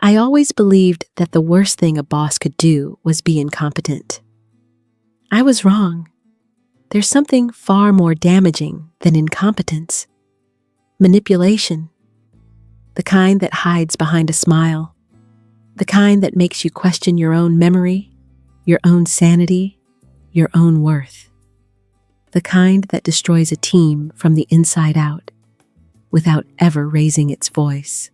I always believed that the worst thing a boss could do was be incompetent. I was wrong. There's something far more damaging than incompetence. Manipulation. The kind that hides behind a smile. The kind that makes you question your own memory, your own sanity, your own worth. The kind that destroys a team from the inside out without ever raising its voice.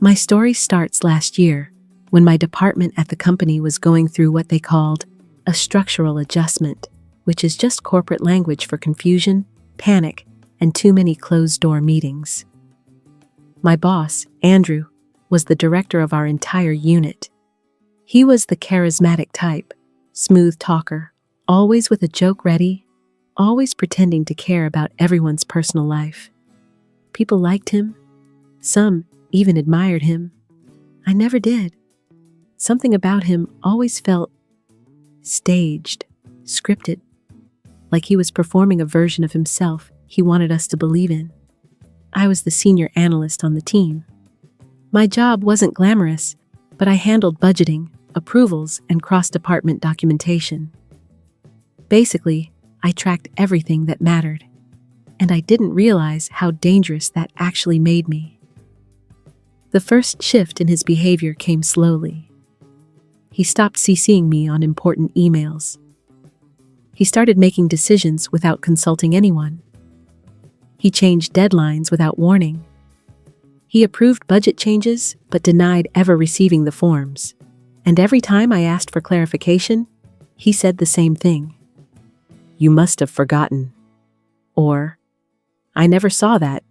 My story starts last year when my department at the company was going through what they called a structural adjustment, which is just corporate language for confusion, panic, and too many closed-door meetings. My boss, Andrew, was the director of our entire unit. He was the charismatic type, smooth talker, always with a joke ready, always pretending to care about everyone's personal life. People liked him. Some even admired him. I never did. Something about him always felt staged, scripted, like he was performing a version of himself he wanted us to believe in. I was the senior analyst on the team. My job wasn't glamorous, but I handled budgeting, approvals, and cross-department documentation. Basically, I tracked everything that mattered, and I didn't realize how dangerous that actually made me. The first shift in his behavior came slowly. He stopped CCing me on important emails. He started making decisions without consulting anyone. He changed deadlines without warning. He approved budget changes but denied ever receiving the forms. And every time I asked for clarification, he said the same thing. "You must have forgotten." Or, "I never saw that."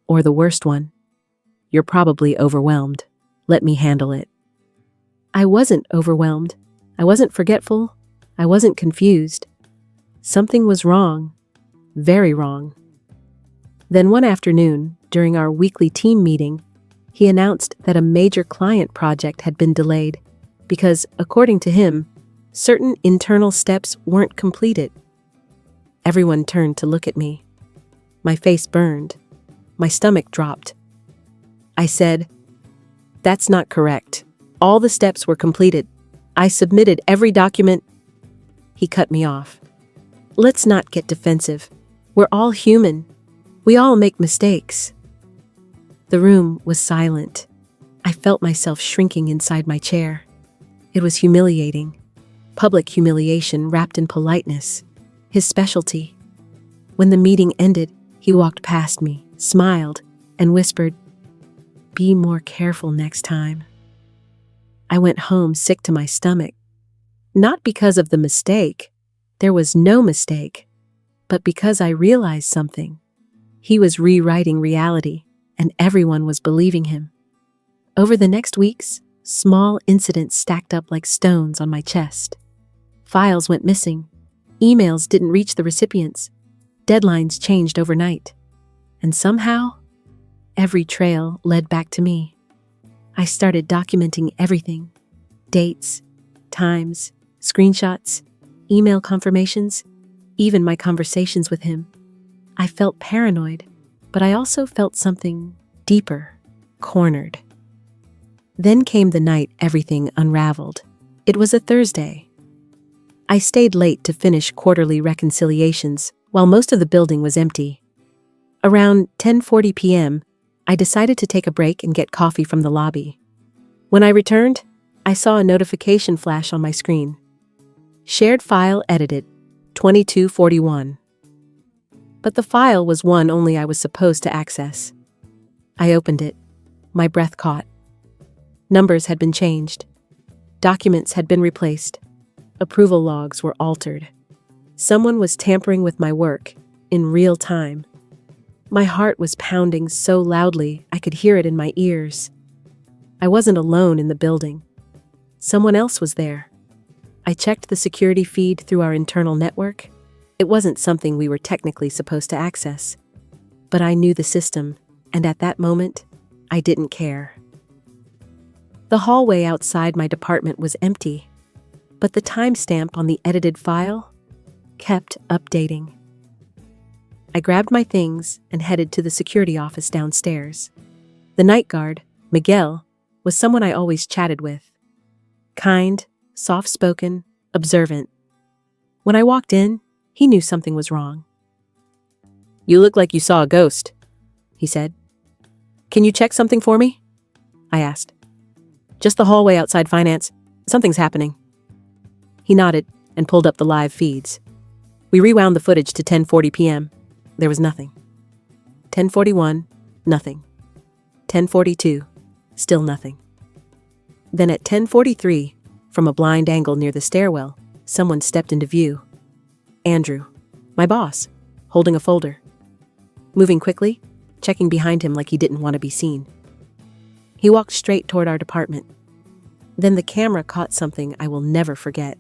Or the worst one, "You're probably overwhelmed. Let me handle it." I wasn't overwhelmed. I wasn't forgetful. I wasn't confused. Something was wrong. Very wrong. Then one afternoon, during our weekly team meeting, he announced that a major client project had been delayed because, according to him, certain internal steps weren't completed. Everyone turned to look at me. My face burned. My stomach dropped. I said, "That's not correct. All the steps were completed. I submitted every document." He cut me off. "Let's not get defensive. We're all human. We all make mistakes." The room was silent. I felt myself shrinking inside my chair. It was humiliating. Public humiliation wrapped in politeness. His specialty. When the meeting ended, he walked past me, smiled, and whispered, "Be more careful next time." I went home sick to my stomach. Not because of the mistake. There was no mistake. But because I realized something. He was rewriting reality, and everyone was believing him. Over the next weeks, small incidents stacked up like stones on my chest. Files went missing. Emails didn't reach the recipients. Deadlines changed overnight. And somehow, every trail led back to me. I started documenting everything. Dates, times, screenshots, email confirmations, even my conversations with him. I felt paranoid, but I also felt something deeper, cornered. Then came the night everything unraveled. It was a Thursday. I stayed late to finish quarterly reconciliations while most of the building was empty. Around 10:40 p.m., I decided to take a break and get coffee from the lobby. When I returned, I saw a notification flash on my screen. Shared file edited, 2241. But the file was one only I was supposed to access. I opened it. My breath caught. Numbers had been changed. Documents had been replaced. Approval logs were altered. Someone was tampering with my work, in real time. My heart was pounding so loudly I could hear it in my ears. I wasn't alone in the building. Someone else was there. I checked the security feed through our internal network. It wasn't something we were technically supposed to access. But I knew the system, and at that moment, I didn't care. The hallway outside my department was empty, but the timestamp on the edited file kept updating. I grabbed my things and headed to the security office downstairs. The night guard, Miguel, was someone I always chatted with. Kind, soft-spoken, observant. When I walked in, he knew something was wrong. "You look like you saw a ghost," he said. "Can you check something for me?" I asked. "Just the hallway outside finance. Something's happening." He nodded and pulled up the live feeds. We rewound the footage to 10:40 p.m. There was nothing. 10:41, nothing. 10:42, still nothing. Then at 10:43, from a blind angle near the stairwell, someone stepped into view. Andrew, my boss, holding a folder. Moving quickly, checking behind him like he didn't want to be seen. He walked straight toward our department. Then the camera caught something I will never forget.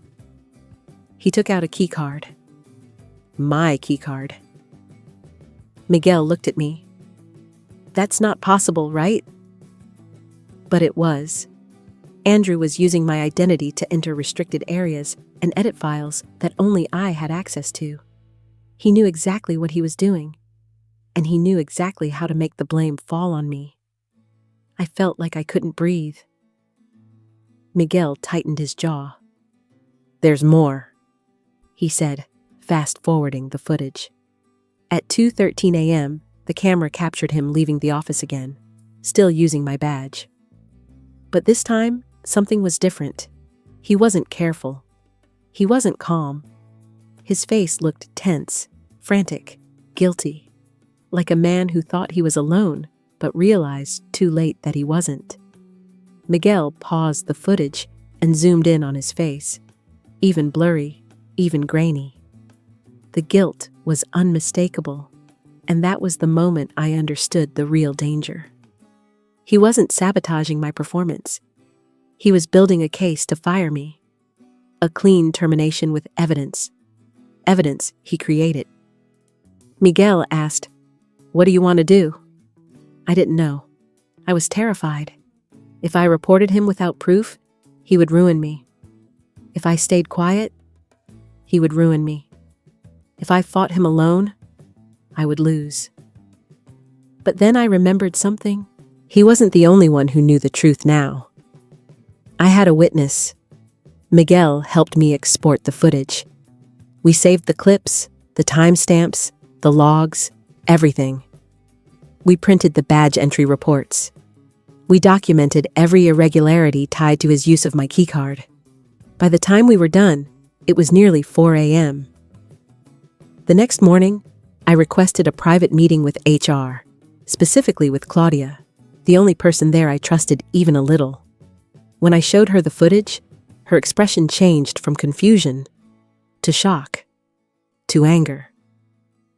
He took out a keycard. My keycard. Miguel looked at me. "That's not possible, right?" But it was. Andrew was using my identity to enter restricted areas and edit files that only I had access to. He knew exactly what he was doing, and he knew exactly how to make the blame fall on me. I felt like I couldn't breathe. Miguel tightened his jaw. "There's more," he said, fast-forwarding the footage. At 2:13 a.m., the camera captured him leaving the office again, still using my badge. But this time, something was different. He wasn't careful. He wasn't calm. His face looked tense, frantic, guilty, like a man who thought he was alone, but realized too late that he wasn't. Miguel paused the footage and zoomed in on his face, even blurry, even grainy. The guilt was unmistakable, and that was the moment I understood the real danger. He wasn't sabotaging my performance. He was building a case to fire me. A clean termination with evidence. Evidence he created. Miguel asked, "What do you want to do?" I didn't know. I was terrified. If I reported him without proof, he would ruin me. If I stayed quiet, he would ruin me. If I fought him alone, I would lose. But then I remembered something. He wasn't the only one who knew the truth now. I had a witness. Miguel helped me export the footage. We saved the clips, the timestamps, the logs, everything. We printed the badge entry reports. We documented every irregularity tied to his use of my keycard. By the time we were done, it was nearly 4 a.m. The next morning, I requested a private meeting with HR, specifically with Claudia, the only person there I trusted even a little. When I showed her the footage, her expression changed from confusion to shock to anger.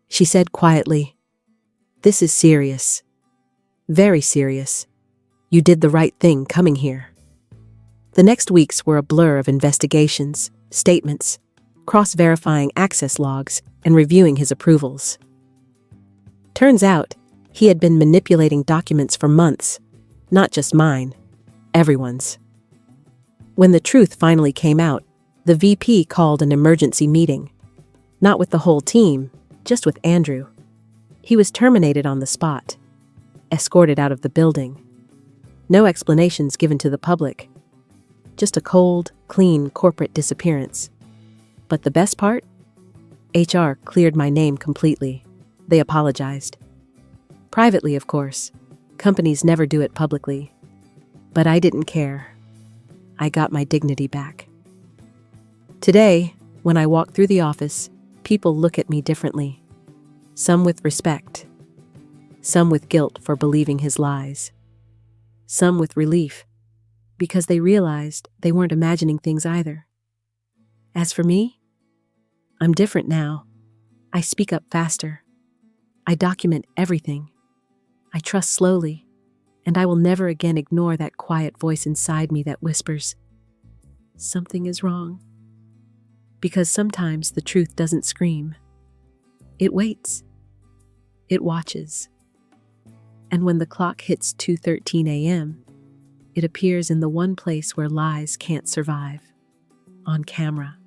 She said quietly, "This is serious. Very serious. You did the right thing coming here." The next weeks were a blur of investigations, statements, cross-verifying access logs, and reviewing his approvals. Turns out, he had been manipulating documents for months, not just mine, everyone's. When the truth finally came out, the VP called an emergency meeting. Not with the whole team, just with Andrew. He was terminated on the spot, escorted out of the building. No explanations given to the public. Just a cold, clean corporate disappearance. But the best part? HR cleared my name completely. They apologized. Privately, of course. Companies never do it publicly. But I didn't care. I got my dignity back. Today, when I walk through the office, people look at me differently. Some with respect. Some with guilt for believing his lies. Some with relief, because they realized they weren't imagining things either. As for me, I'm different now. I speak up faster. I document everything. I trust slowly, and I will never again ignore that quiet voice inside me that whispers, "Something is wrong." Because sometimes the truth doesn't scream. It waits. It watches. And when the clock hits 2:13 a.m., it appears in the one place where lies can't survive, on camera.